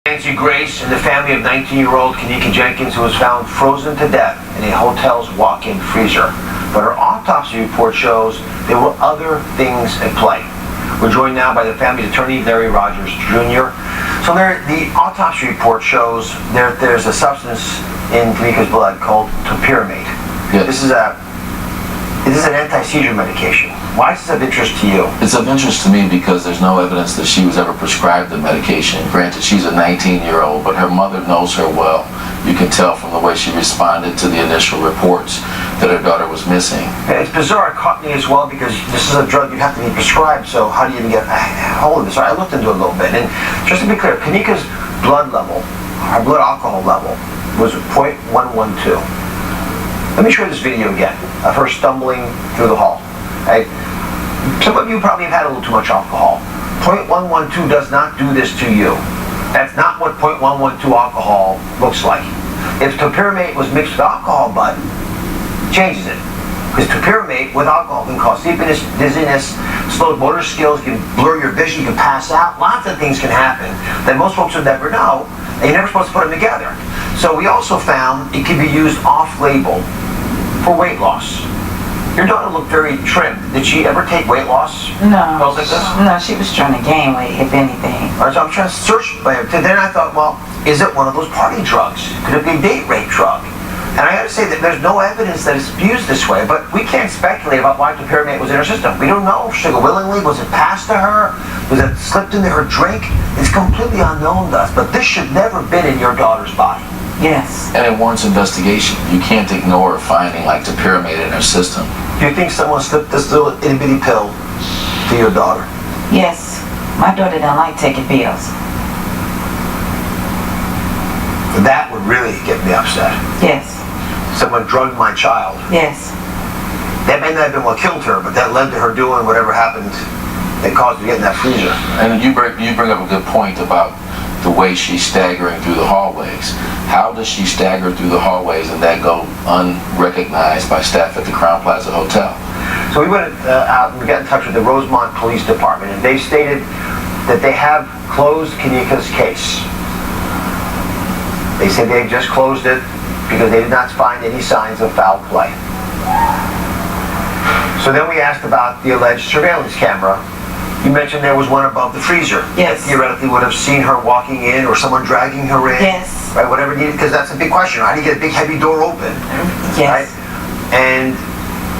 Nancy Grace and the family of 19-year-old Kenneka Jenkins, who was found frozen to death in a hotel's walk-in freezer. But her autopsy report shows there were other things at play. We're joined now by the family's attorney, Larry Rogers Jr. So Larry, the autopsy report shows there's a substance in Kenneka's blood called topiramate. Yes. This is an anti-seizure medication. Why is this of interest to you? It's of interest to me because there's no evidence that she was ever prescribed the medication. Granted, she's a 19-year-old, but her mother knows her well. You can tell from the way she responded to the initial reports that her daughter was missing. Yeah, it's bizarre. It caught me as well because this is a drug you have to be prescribed, so how do you even get a hold of this? So I looked into it a little bit, and just to be clear, Kenneka's blood level, her blood alcohol level, was 0.112. Let me show you this video again of her stumbling through the hall. Right? Some of you probably have had a little too much alcohol. 0.112 does not do this to you. That's not what 0.112 alcohol looks like. If topiramate was mixed with alcohol, bud, changes it. Because topiramate with alcohol can cause sleepiness, dizziness, slow motor skills, can blur your vision, you can pass out. Lots of things can happen that most folks would never know, and you're never supposed to put them together. So we also found it can be used off-label for weight loss. Your daughter looked very trim. Did she ever take weight loss? No. Pills like this? No, she was trying to gain weight, if anything. All right, so I'm trying to search by her. Then I thought, well, is it one of those party drugs? Could it be a date rape drug? And I got to say that there's no evidence that it's used this way, but we can't speculate about why topiramate was in her system. We don't know. She took it willingly. Was it passed to her? Was it slipped into her drink? It's completely unknown to us, but this should never have been in your daughter's body. Yes. And it warrants investigation. You can't ignore a finding like topiramate in her system. Do you think someone slipped this little itty-bitty pill to your daughter? Yes. My daughter don't like taking pills. That would really get me upset. Yes. Someone drugged my child. Yes. That may not have been what killed her, but that led to her doing whatever happened that caused her to get in that freezer. And you bring up a good point about the way she's staggering through the hallways. How does she stagger through the hallways and that go unrecognized by staff at the Crown Plaza Hotel? So we went out and we got in touch with the Rosemont Police Department, and they stated that they have closed Kenneka's case. They said they just closed it because they did not find any signs of foul play. So then we asked about the alleged surveillance camera. You mentioned there was one above the freezer. Yes. That theoretically would have seen her walking in or someone dragging her in. Yes. Right, whatever needed, because that's a big question. How do you get a big heavy door open? Yes. Right? And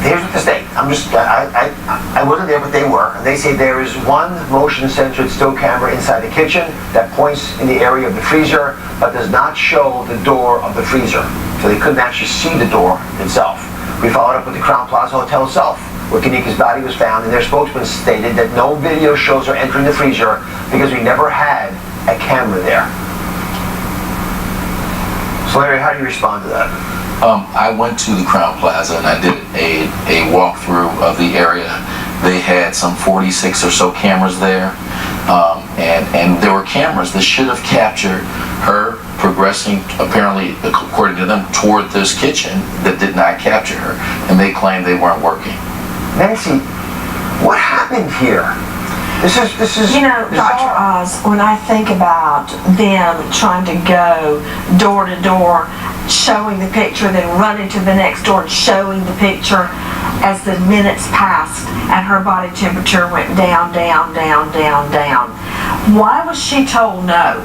here's what they say. I wasn't there, but they were. And they say there is one motion-censored still camera inside the kitchen that points in the area of the freezer, but does not show the door of the freezer. So they couldn't actually see the door itself. We followed up with the Crown Plaza Hotel itself, where Kenneka's body was found, and their spokesman stated that no video shows her entering the freezer because we never had a camera there. So Larry, how do you respond to that? I went to the Crown Plaza and I did a walkthrough of the area. They had some 46 or so cameras there, and there were cameras that should have captured her progressing, apparently, according to them, toward this kitchen that did not capture her, and they claimed they weren't working. Nancy, what happened here? This is. You know, Dr. Oz, when I think about them trying to go door to door, showing the picture, then running to the next door and showing the picture as the minutes passed and her body temperature went down, down, down, down, down. Why was she told no?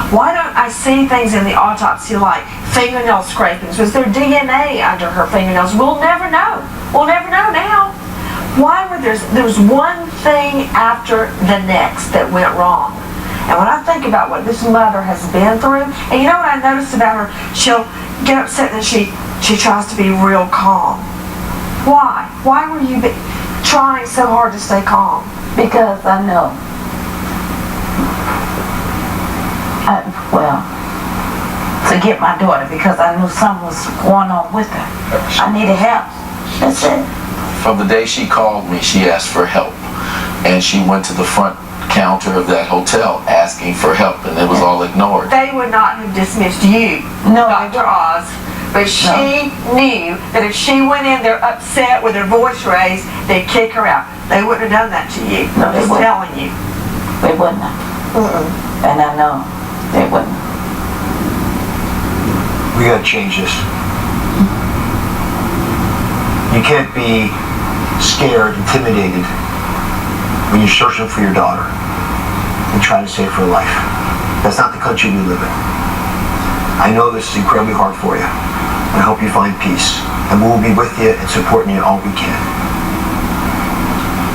Why don't I see things in the autopsy like fingernail scrapings? Was there DNA under her fingernails? We'll never know. We'll never know now. Why were there was one thing after the next that went wrong? And when I think about what this mother has been through, and you know what I noticed about her? She'll get upset and she tries to be real calm. Why? Why were you trying so hard to stay calm? Because I know. To get my daughter, because I knew something was going on with her. I needed help. That's it. From the day she called me, she asked for help, and she went to the front counter of that hotel asking for help, and it was all ignored. They would not have dismissed you, No, Dr. Oz, but she knew that if she went in there upset with her voice raised, they'd kick her out. They wouldn't have done that to you. No, they I'm just wouldn't. telling you. They wouldn't. And I know they wouldn't. can't change this. You can't be scared, intimidated when you're searching for your daughter and trying to save her life. That's not the country we live in. I know this is incredibly hard for you. I hope you find peace, and we will be with you and supporting you all we can.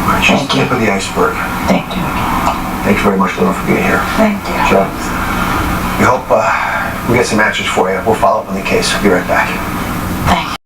All right, just the tip of the iceberg. Thank you. Thanks very much, Lil, for being here. Thank you. So, we hope we get some answers for you. We'll follow up on the case. I'll be right back.